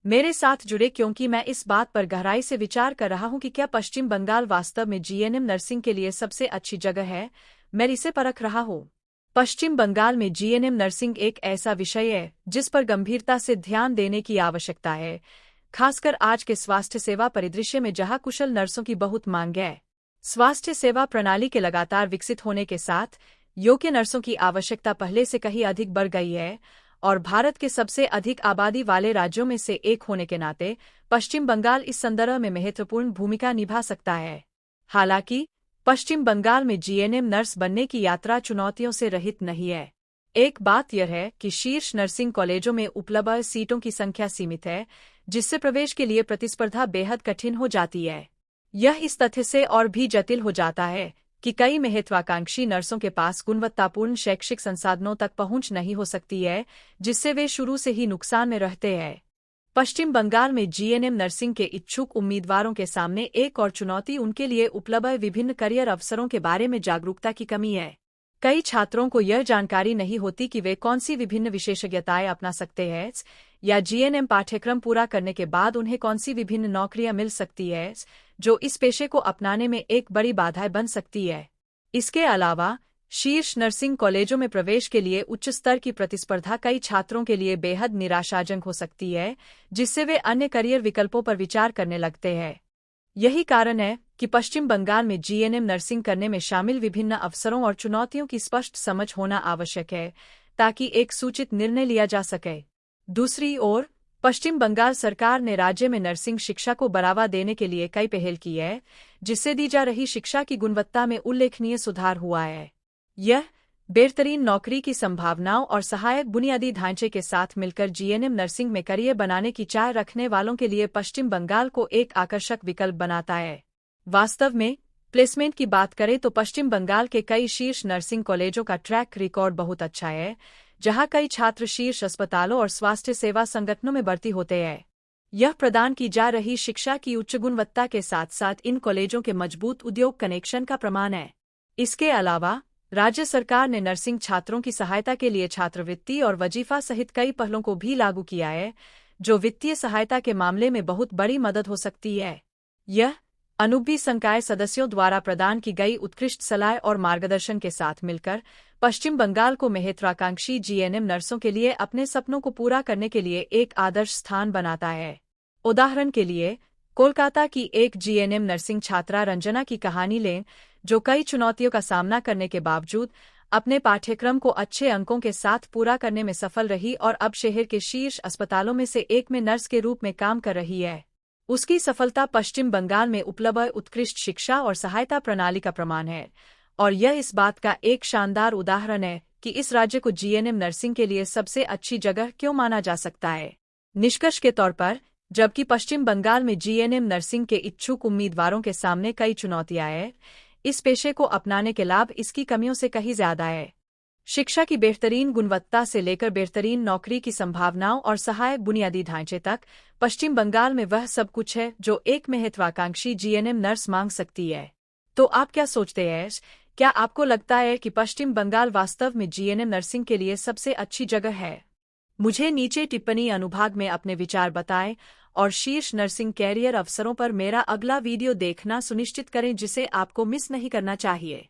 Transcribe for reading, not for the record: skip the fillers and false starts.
मेरे साथ जुड़े क्योंकि मैं इस बात पर गहराई से विचार कर रहा हूं कि क्या पश्चिम बंगाल वास्तव में जीएनएम नर्सिंग के लिए सबसे अच्छी जगह है। मैं इसे परख रहा हूं। पश्चिम बंगाल में जीएनएम नर्सिंग एक ऐसा विषय है जिस पर गंभीरता से ध्यान देने की आवश्यकता है, खासकर आज के स्वास्थ्य सेवा परिदृश्य में जहां कुशल नर्सों की बहुत मांग है। स्वास्थ्य सेवा प्रणाली के लगातार विकसित होने के साथ योग्य नर्सों की आवश्यकता पहले से कहीं अधिक बढ़ गई है, और भारत के सबसे अधिक आबादी वाले राज्यों में से एक होने के नाते पश्चिम बंगाल इस संदर्भ में महत्वपूर्ण भूमिका निभा सकता है। हालांकि पश्चिम बंगाल में जीएनएम नर्स बनने की यात्रा चुनौतियों से रहित नहीं है। एक बात यह है कि शीर्ष नर्सिंग कॉलेजों में उपलब्ध सीटों की संख्या सीमित है, जिससे प्रवेश के लिए प्रतिस्पर्धा बेहद कठिन हो जाती है। यह इस तथ्य से और भी जटिल हो जाता है कि कई महत्वाकांक्षी नर्सों के पास गुणवत्तापूर्ण शैक्षिक संसाधनों तक पहुंच नहीं हो सकती है, जिससे वे शुरू से ही नुकसान में रहते हैं। पश्चिम बंगाल में जीएनएम नर्सिंग के इच्छुक उम्मीदवारों के सामने एक और चुनौती उनके लिए उपलब्ध विभिन्न करियर अवसरों के बारे में जागरूकता की कमी है। कई छात्रों को यह जानकारी नहीं होती कि वे कौन सी विभिन्न विशेषज्ञताएं अपना सकते हैं, या जीएनएम पाठ्यक्रम पूरा करने के बाद उन्हें कौन सी विभिन्न नौकरियां मिल सकती है, जो इस पेशे को अपनाने में एक बड़ी बाधा बन सकती है। इसके अलावा शीर्ष नर्सिंग कॉलेजों में प्रवेश के लिए उच्च स्तर की प्रतिस्पर्धा कई छात्रों के लिए बेहद निराशाजनक हो सकती है, जिससे वे अन्य करियर विकल्पों पर विचार करने लगते हैं। यही कारण है कि पश्चिम बंगाल में जीएनएम नर्सिंग करने में शामिल विभिन्न अवसरों और चुनौतियों की स्पष्ट समझ होना आवश्यक है, ताकि एक सूचित निर्णय लिया जा सके। दूसरी ओर, पश्चिम बंगाल सरकार ने राज्य में नर्सिंग शिक्षा को बढ़ावा देने के लिए कई पहल की है, जिससे दी जा रही शिक्षा की गुणवत्ता में उल्लेखनीय सुधार हुआ है। यह बेहतरीन नौकरी की संभावनाओं और सहायक बुनियादी ढांचे के साथ मिलकर जीएनएम नर्सिंग में करियर बनाने की चाह रखने वालों के लिए पश्चिम बंगाल को एक आकर्षक विकल्प बनाता है। वास्तव में प्लेसमेंट की बात करें तो पश्चिम बंगाल के कई शीर्ष नर्सिंग कॉलेजों का ट्रैक रिकॉर्ड बहुत अच्छा है, जहां कई छात्र शीर्ष अस्पतालों और स्वास्थ्य सेवा संगठनों में भर्ती होते हैं। यह प्रदान की जा रही शिक्षा की उच्च गुणवत्ता के साथ साथ इन कॉलेजों के मजबूत उद्योग कनेक्शन का प्रमाण है। इसके अलावा राज्य सरकार ने नर्सिंग छात्रों की सहायता के लिए छात्रवृत्ति और वजीफा सहित कई पहलों को भी लागू किया है, जो वित्तीय सहायता के मामले में बहुत बड़ी मदद हो सकती है। यह अनुबंध संकाय सदस्यों द्वारा प्रदान की गई उत्कृष्ट सलाह और मार्गदर्शन के साथ मिलकर पश्चिम बंगाल को महत्वाकांक्षी जीएनएम नर्सों के लिए अपने सपनों को पूरा करने के लिए एक आदर्श स्थान बनाता है। उदाहरण के लिए, कोलकाता की एक जीएनएम नर्सिंग छात्रा रंजना की कहानी लें, जो कई चुनौतियों का सामना करने के बावजूद अपने पाठ्यक्रम को अच्छे अंकों के साथ पूरा करने में सफल रही और अब शहर के शीर्ष अस्पतालों में से एक में नर्स के रूप में काम कर रही है। उसकी सफलता पश्चिम बंगाल में उपलब्ध उत्कृष्ट शिक्षा और सहायता प्रणाली का प्रमाण है, और यह इस बात का एक शानदार उदाहरण है कि इस राज्य को जीएनएम नर्सिंग के लिए सबसे अच्छी जगह क्यों माना जा सकता है। निष्कर्ष के तौर पर, जबकि पश्चिम बंगाल में जीएनएम नर्सिंग के इच्छुक उम्मीदवारों के सामने कई चुनौतियां हैं, इस पेशे को अपनाने के लाभ इसकी कमियों से कहीं ज्यादा है। शिक्षा की बेहतरीन गुणवत्ता से लेकर बेहतरीन नौकरी की संभावनाओं और सहायक बुनियादी ढांचे तक, पश्चिम बंगाल में वह सब कुछ है जो एक महत्वाकांक्षी जीएनएम नर्स मांग सकती है। तो आप क्या सोचते हैं? क्या आपको लगता है कि पश्चिम बंगाल वास्तव में जीएनएम नर्सिंग के लिए सबसे अच्छी जगह है? मुझे नीचे टिप्पणी अनुभाग में अपने विचार बताएं, और शीर्ष नर्सिंग कैरियर अवसरों पर मेरा अगला वीडियो देखना सुनिश्चित करें, जिसे आपको मिस नहीं करना चाहिए।